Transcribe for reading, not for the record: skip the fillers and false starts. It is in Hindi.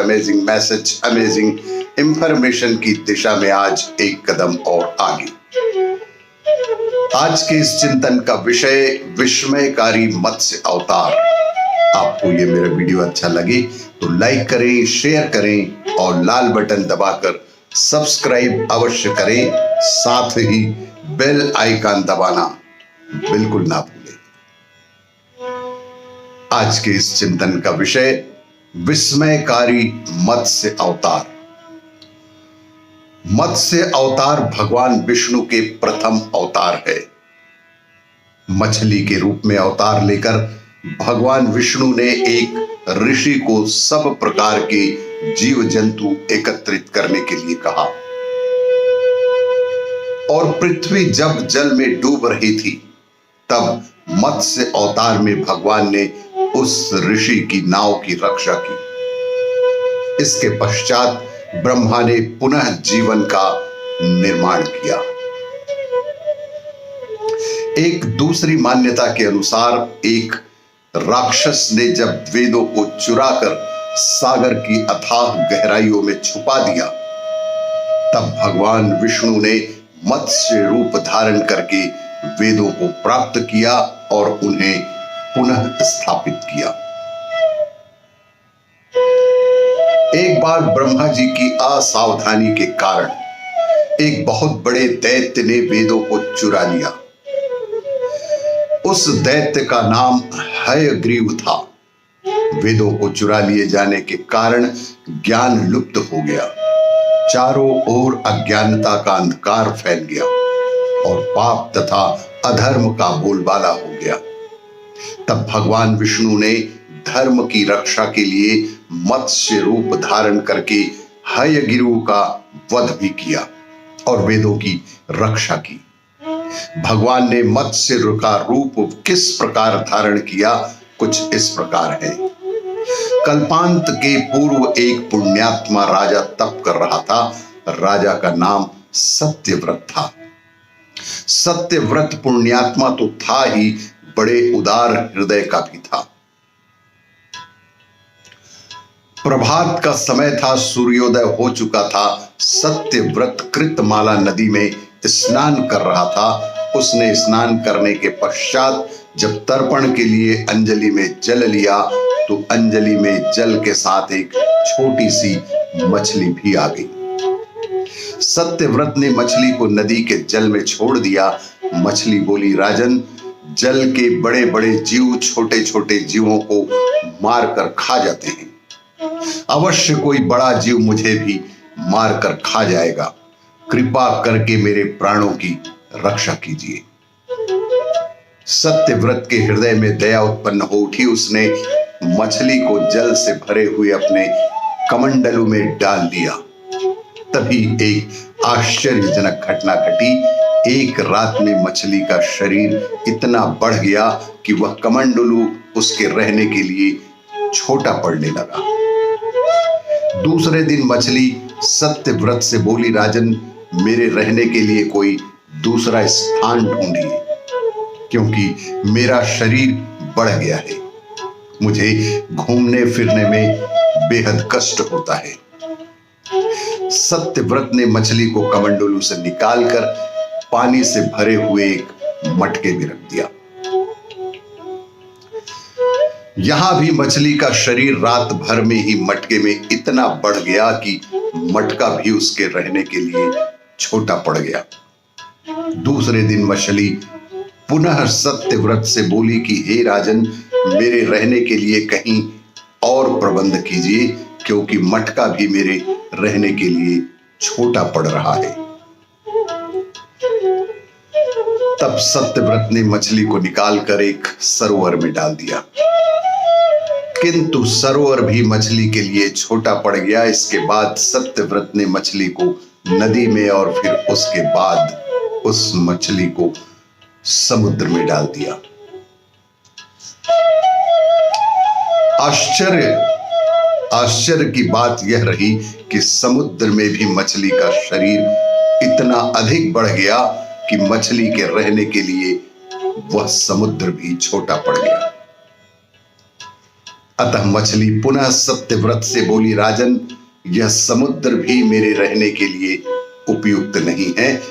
अमेजिंग मैसेज, अमेजिंग इंफॉर्मेशन की दिशा में आज एक कदम और आगे। आज के इस चिंतन का विषय विस्मयकारी मत्स्य अवतार। आपको ये मेरा वीडियो अच्छा लगे तो लाइक करें, शेयर करें और लाल बटन दबाकर सब्सक्राइब अवश्य करें। साथ ही बेल आइकन दबाना बिल्कुल ना भूलें। आज के इस चिंतन का विषय विस्मयकारी मत्स्य अवतार। मत्स्य अवतार भगवान विष्णु के प्रथम अवतार है। मछली के रूप में अवतार लेकर भगवान विष्णु ने एक ऋषि को सब प्रकार के जीव जंतु एकत्रित करने के लिए कहा और पृथ्वी जब जल में डूब रही थी तब मत्स्य अवतार में भगवान ने उस ऋषि की नाव की रक्षा की। इसके पश्चात ब्रह्मा ने पुनः जीवन का निर्माण किया। एक दूसरी मान्यता के अनुसार एक राक्षस ने जब वेदों को चुराकर सागर की अथाह गहराइयों में छुपा दिया तब भगवान विष्णु ने मत्स्य रूप धारण करके वेदों को प्राप्त किया और उन्हें पुनः स्थापित किया। एक बार ब्रह्मा जी की असावधानी के कारण एक बहुत बड़े दैत्य ने वेदों को चुरा लिया। उस दैत्य का नाम हयग्रीव था। वेदों को चुरा लिए जाने के कारण ज्ञान लुप्त हो गया। चारों ओर अज्ञानता का अंधकार फैल गया और पाप तथा अधर्म का बोलबाला हो गया। तब भगवान विष्णु ने धर्म की रक्षा के लिए मत्स्य रूप धारण करके हयग्रीव का वध भी किया और वेदों की रक्षा की। भगवान ने मत्स्य का रूप किस प्रकार धारण किया, कुछ इस प्रकार है। कल्पांत के पूर्व एक पुण्यात्मा राजा तप कर रहा था। राजा का नाम सत्यव्रत था। सत्यव्रत पुण्यात्मा तो था ही, बड़े उदार हृदय का भी था। प्रभात का समय था, सूर्योदय हो चुका था। सत्यव्रत कृतमाला नदी में स्नान कर रहा था। उसने स्नान करने के पश्चात जब तर्पण के लिए अंजलि में जल लिया तो अंजलि में जल के साथ एक छोटी सी मछली भी आ गई। सत्यव्रत ने मछली को नदी के जल में छोड़ दिया। मछली बोली, राजन, जल के बड़े बड़े जीव छोटे छोटे जीवों को मारकर खा जाते हैं। अवश्य कोई बड़ा जीव मुझे भी मारकर खा जाएगा। कृपा करके मेरे प्राणों की रक्षा कीजिए। सत्यव्रत के हृदय में दया उत्पन्न हो उठी। उसने मछली को जल से भरे हुए अपने कमंडलू में डाल दिया। तभी एक आश्चर्यजनक घटना घटी। एक रात में मछली का शरीर इतना बढ़ गया कि वह कमंडलू उसके रहने के लिए छोटा पड़ने लगा। दूसरे दिन मछली सत्यव्रत से बोली, राजन, मेरे रहने के लिए कोई दूसरा स्थान ढूंढिए, क्योंकि मेरा शरीर बढ़ गया है। मुझे घूमने फिरने में बेहद कष्ट होता है। सत्यव्रत ने मछली को कमंडलू से निकालकर पानी से भरे हुए एक मटके में रख दिया। यहां भी मछली का शरीर रात भर में ही मटके में इतना बढ़ गया कि मटका भी उसके रहने के लिए छोटा पड़ गया। दूसरे दिन मछली पुनः सत्यव्रत से बोली कि हे राजन, मेरे रहने के लिए कहीं और प्रबंध कीजिए, क्योंकि मटका भी मेरे रहने के लिए छोटा पड़ रहा है। तब सत्यव्रत ने मछली को निकालकर एक सरोवर में डाल दिया, किंतु सरोवर भी मछली के लिए छोटा पड़ गया। इसके बाद सत्यव्रत ने मछली को नदी में और फिर उसके बाद उस मछली को समुद्र में डाल दिया। आश्चर्य की बात यह रही कि समुद्र में भी मछली का शरीर इतना अधिक बढ़ गया कि मछली के रहने के लिए वह समुद्र भी छोटा पड़ गया। अतः मछली पुनः सत्यव्रत से बोली, राजन, यह समुद्र भी मेरे रहने के लिए उपयुक्त नहीं है।